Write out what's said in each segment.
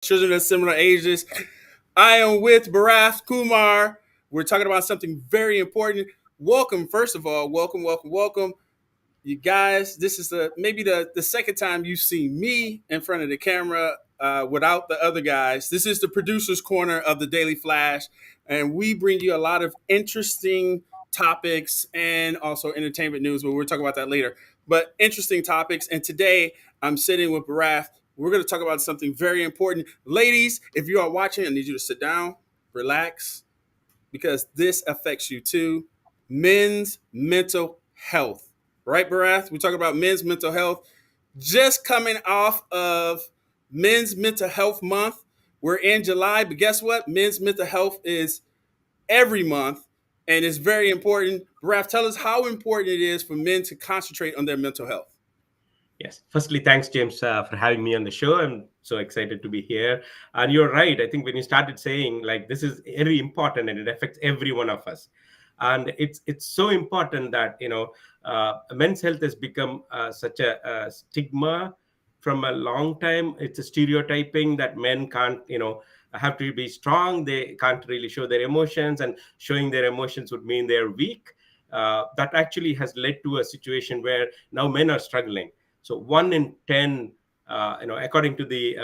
children of similar ages. I am with Bharath, Kumar. We're talking about something very important. Welcome, first of all, welcome. You guys, this is maybe the second time you've seen me in front of the camera without the other guys. This is the producer's corner of the Daily Flash, and we bring you a lot of interesting topics and also entertainment news, but we'll talk about that later. But interesting topics, and today I'm sitting with Barath. We're going to talk about something very important. Ladies, if you are watching, I need you to sit down, relax, because this affects you too. Men's mental health, right, Barath? We talk about men's mental health. Just coming off of Men's Mental Health Month. We're in July, but guess what? Men's mental health is every month, and it's very important. Barath, tell us how important it is for men to concentrate on their mental health. Yes. Firstly, thanks, James, for having me on the show. I'm so excited to be here. And you're right. I think when you started saying like this is very important and it affects every one of us, and it's so important that men's health has become such a stigma from a long time. It's a stereotyping that men can't have to be strong. They can't really show their emotions, and showing their emotions would mean they're weak. That actually has led to a situation where now men are struggling. So 1 in 10, according to the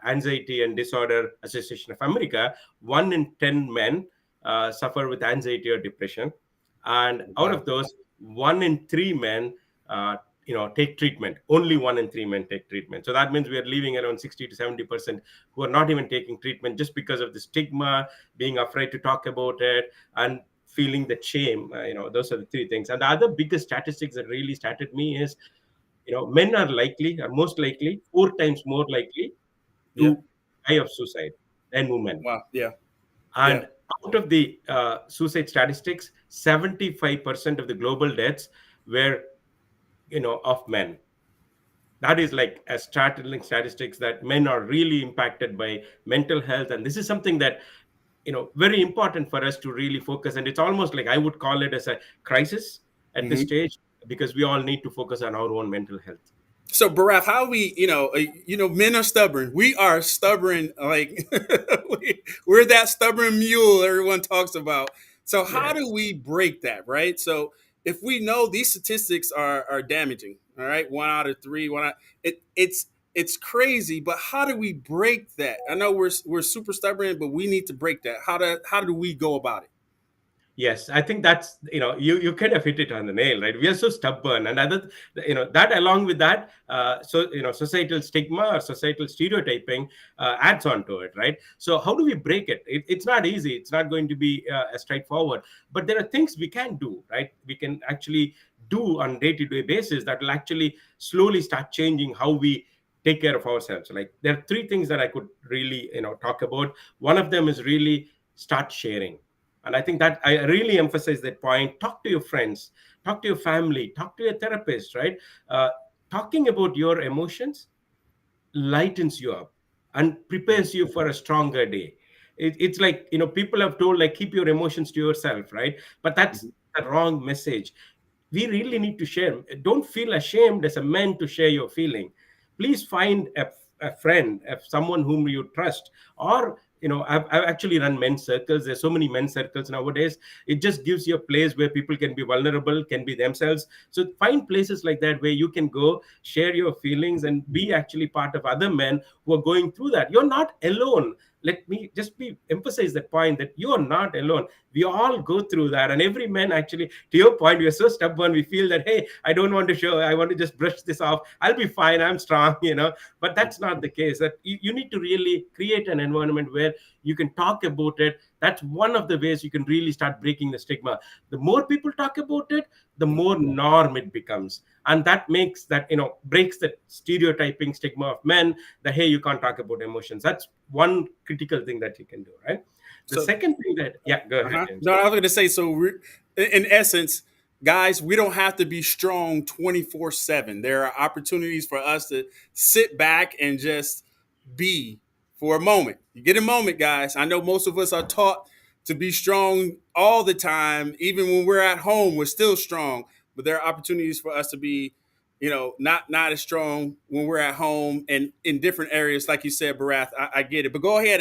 Anxiety and Disorder Association of America, 1 in 10 men suffer with anxiety or depression, and out Wow. of those, 1 in 3 men, take treatment. Only 1 in 3 men take treatment. So that means we are leaving around 60 to 70% who are not even taking treatment just because of the stigma, being afraid to talk about it, and feeling the shame. Those are the three things. And the other biggest statistics that really started me is men are most likely 4 times more likely Yeah. to die of suicide than women. Wow. Yeah. Yeah. And out of the suicide statistics, 75% of the global deaths were of men. That is like a startling statistics that men are really impacted by mental health, and this is something that very important for us to really focus. And it's almost like I would call it as a crisis at this Mhm. stage, because we all need to focus on our own mental health. So, Barath, how we, men are stubborn. We are stubborn. Like we're that stubborn mule everyone talks about. So, how Yes. do we break that, right? So, if we know these statistics are damaging, all right, 1 out of 3, it's crazy. But how do we break that? I know we're super stubborn, but we need to break that. How do we go about it? Yes, I think that's you kind of hit it on the nail, right? We are so stubborn, and other that along with that, so societal stigma or societal stereotyping adds on to it, right? So how do we break it? It's not easy. It's not going to be straightforward, but there are things we can do, right? We can actually do on day-to-day basis that will actually slowly start changing how we take care of ourselves. Like there are three things that I could really talk about. One of them is really start sharing, and I think that I really emphasize that point. Talk to your friends, talk to your family, talk to your therapist, right? uh, Talking about your emotions lightens you up and Mm-hmm. prepares you for a stronger day. It's like people have told like keep your emotions to yourself, right? But that's the wrong message. We really need to share. Don't feel ashamed as a man to share your feeling. Please find a friend, someone whom you trust. Or I've actually run men's circles. There's so many men's circles nowadays. It just gives you a place where people can be vulnerable, can be themselves. So find places like that where you can go share your feelings and be actually part of other men who are going through that. You're not alone. Let me just be emphasize that point, that you are not alone. We all go through that, and every man actually, to your point, we are so stubborn. We feel that, hey, I don't want to show, I want to just brush this off, I'll be fine, I'm strong, but that's not the case. That you need to really create an environment where you can talk about it. That's one of the ways you can really start breaking the stigma. The more people talk about it, the more norm it becomes, and that makes that breaks the stereotyping stigma of men, that hey, you can't talk about emotions. That's one critical thing that you can do, right? The So, second thing that, yeah, go ahead, uh-huh. James. No, I was going to say, so in essence, guys, we don't have to be strong 24/7. There are opportunities for us to sit back and just be for a moment. You get a moment, guys. I know most of us are taught to be strong all the time. Even when we're at home, we're still strong. But there are opportunities for us to be, not as strong when we're at home and in different areas, like you said, Barath. I get it, but go ahead.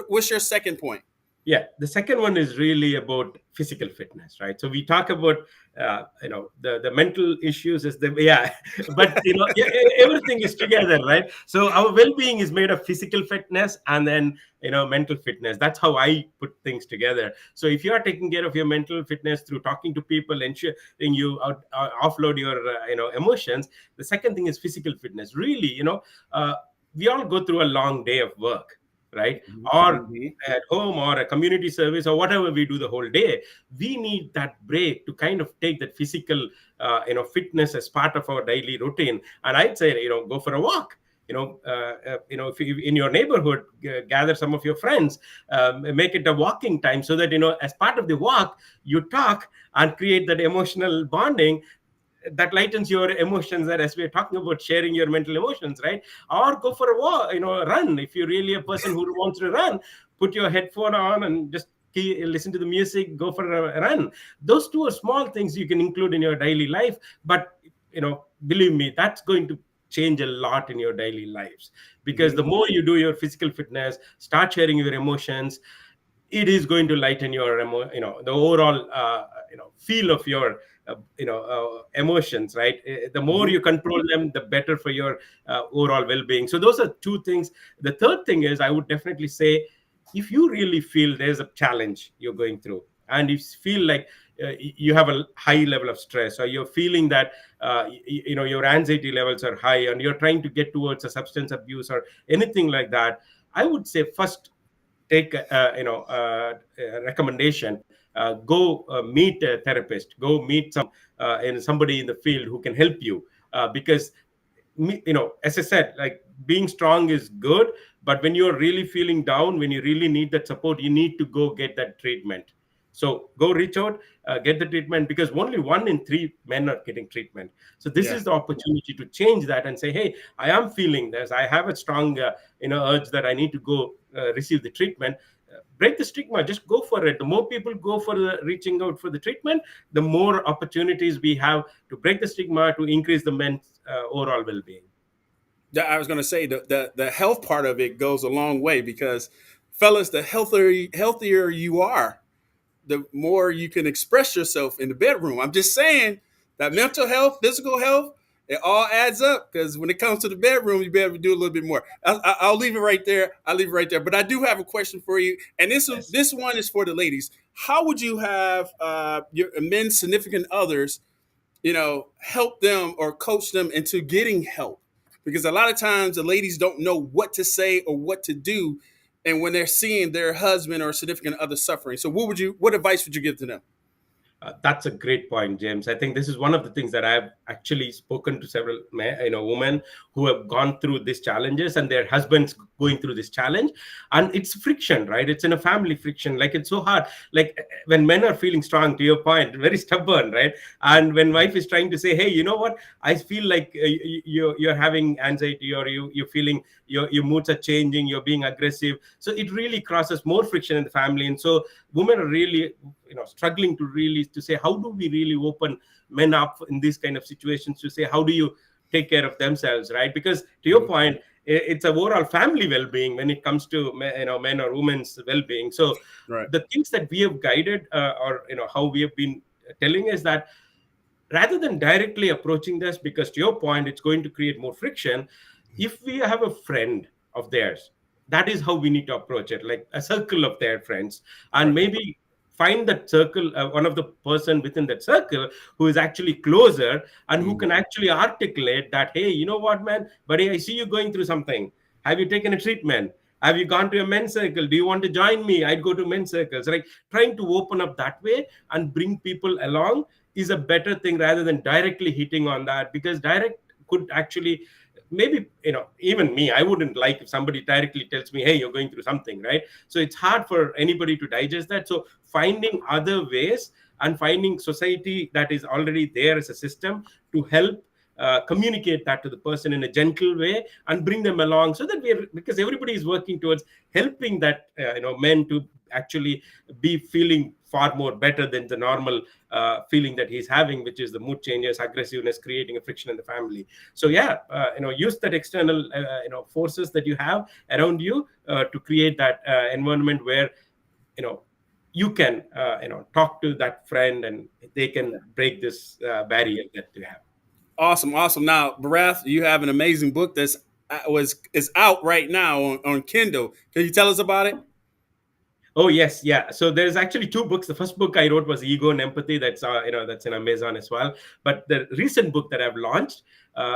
What's your second point? Yeah, the second one is really about physical fitness, right? So we talk about the mental issues is the yeah, but everything is together, right? So our well-being is made of physical fitness and then mental fitness. That's how I put things together. So if you are taking care of your mental fitness through talking to people, ensuring you offload your emotions, the second thing is physical fitness. Really, uh, we all go through a long day of work, right? Or Mm-hmm. at home or a community service or whatever we do the whole day, we need that break to kind of take that physical fitness as part of our daily routine. And I'd say go for a walk. If you in your neighborhood, gather some of your friends, make it a walking time, so that as part of the walk you talk and create that emotional bonding that lightens your emotions. That as we're talking about sharing your mental emotions, right? Or go for a walk, run. If you're really a person who wants to run, put your headphone on and just listen to the music, go for a run. Those two are small things you can include in your daily life, but believe me, that's going to change a lot in your daily lives, because Mm-hmm. the more you do your physical fitness, start sharing your emotions, it is going to lighten your the overall feel of your emotions, right? The more Mm-hmm. you control them, the better for your overall well-being. So those are two things. The third thing is, I would definitely say, if you really feel there's a challenge you're going through, and you feel like you have a high level of stress, or you're feeling that your anxiety levels are high, and you're trying to get towards a substance abuse or anything like that, I would say first take a recommendation. Go meet a therapist, go meet somebody in the field who can help you, because as I said, like, being strong is good, but when you're really feeling down, when you really need that support, you need to go get that treatment. So go reach out, get the treatment, because only 1 in 3 men are getting treatment. So this Yeah. is the opportunity to change that and say, hey, I am feeling this, I have a strong urge that I need to go receive the treatment. Break the stigma, just go for it. The more people go for the reaching out for the treatment, the more opportunities we have to break the stigma, to increase the men's overall well-being. I was going to say the health part of it goes a long way because, fellas, the healthier you are, the more you can express yourself in the bedroom. I'm just saying that mental health, physical health, it all adds up because when it comes to the bedroom, you better do a little bit more. I'll leave it right there. I'll leave it right there. But I do have a question for you, and Yes. this one is for the ladies. How would you have your men's significant others, help them or coach them into getting help? Because a lot of times the ladies don't know what to say or what to do, and when they're seeing their husband or significant other suffering. So what advice would you give to them? That's a great point, James. I think this is one of the things that I've actually spoken to several women who have gone through these challenges, and their husbands going through this challenge. And it's friction, right? It's in a family friction. Like, it's so hard. Like, when men are feeling strong, to your point, very stubborn, right? And when wife is trying to say, hey, you know what? I feel like you're having anxiety, or you're feeling your moods are changing, you're being aggressive. So it really crosses more friction in the family. And so women are really struggling to really to say, how do we really open men up in these kind of situations, to say, how do you take care of themselves, right? Because to your Mhm. point, it's a overall family well-being when it comes to men or women's well-being. So Right. the things that we have guided, or how we have been telling, is that rather than directly approaching this, because to your point, it's going to create more friction, if we have a friend of theirs, that is how we need to approach it, like a circle of their friends. And Right. maybe find that circle, one of the person within that circle who is actually closer, and who Mhm. can actually articulate that, hey, you know what, man, buddy, I see you going through something. Have you taken a treatment? Have you gone to a men's circle? Do you want to join me? I'd go to men's circles. Like, trying to open up that way and bring people along is a better thing, rather than directly hitting on that, because direct could actually, maybe, even me, I wouldn't like if somebody directly tells me, hey, you're going through something, right? So it's hard for anybody to digest that. So finding other ways, and finding society that is already there as a system to help communicate that to the person in a gentle way and bring them along, so that we're, because everybody is working towards helping that men to actually be feeling far more better than the normal feeling that he's having, which is the mood changes, aggressiveness, creating a friction in the family. So yeah, use that external forces that you have around you to create that environment where you know you can talk to that friend, and they can break this barrier that you have. Awesome, awesome. Now, Bharath, you have an amazing book that's was is out right now on Kindle. Can you tell us about it? Oh yes, yeah. So there's actually two books. The first book I wrote was Ego and Empathy. That's in Amazon as well. But the recent book that I've launched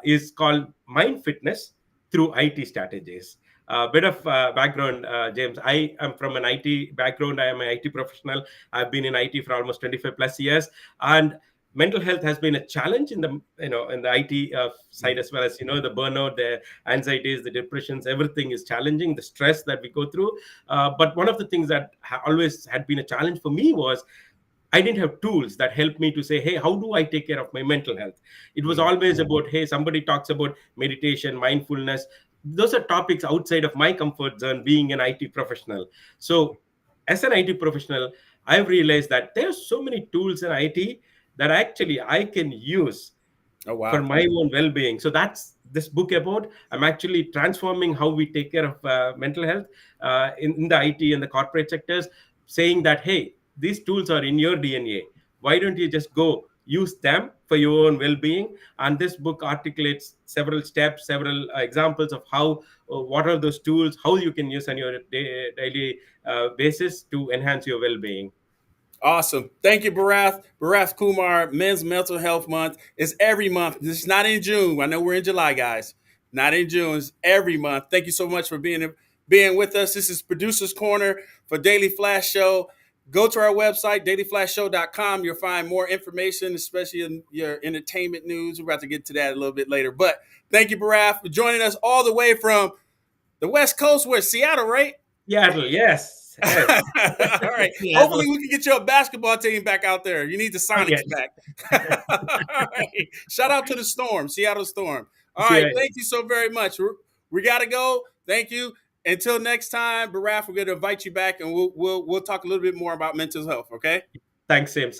is called Mind Fitness through IT Strategies. A bit of background, James. I am from an IT background. I am an IT professional. I've been in IT for almost 25 plus years, and mental health has been a challenge in the in the IT side, as well as the burnout, the anxieties, the depressions. Everything is challenging. The stress that we go through, but one of the things that always had been a challenge for me was I didn't have tools that helped me to say, hey, how do I take care of my mental health? It was always about, hey, somebody talks about meditation, mindfulness. Those are topics outside of my comfort zone, being an IT professional. So, as an IT professional, I've realized that there's so many tools in IT that actually I can use Oh for wow. my own well-being. So that's this book about. I'm actually transforming how we take care of mental health in the IT and the corporate sectors, saying that, hey, these tools are in your DNA. Why don't you just go use them for your own well-being? And this book articulates several steps, several examples of how what are those tools, how you can use on your daily basis to enhance your well-being. Awesome. Thank you, Bharath. Bharath Kumar, Men's Mental Health Month is every month. This is not in June. I know we're in July, guys. Not in June. It's every month. Thank you so much for being with us. This is Producer's Corner for Daily Flash Show. Go to our website, dailyflashshow.com. You'll find more information, especially in your entertainment news. We're about to get to that a little bit later. But thank you, Bharath, for joining us all the way from the West Coast. Where Seattle, right? Seattle, yes, yes. All right. Seattle. Hopefully, we can get your basketball team back out there. You need the Oh, Sonics yes. back. All right. Shout out to the Storm, Seattle Storm. All See, right. Thank you so very much. We got to go. Thank you. Until next time, Bharath, we're going to invite you back, and we'll talk a little bit more about mental health. Okay. thanks, James. Thanks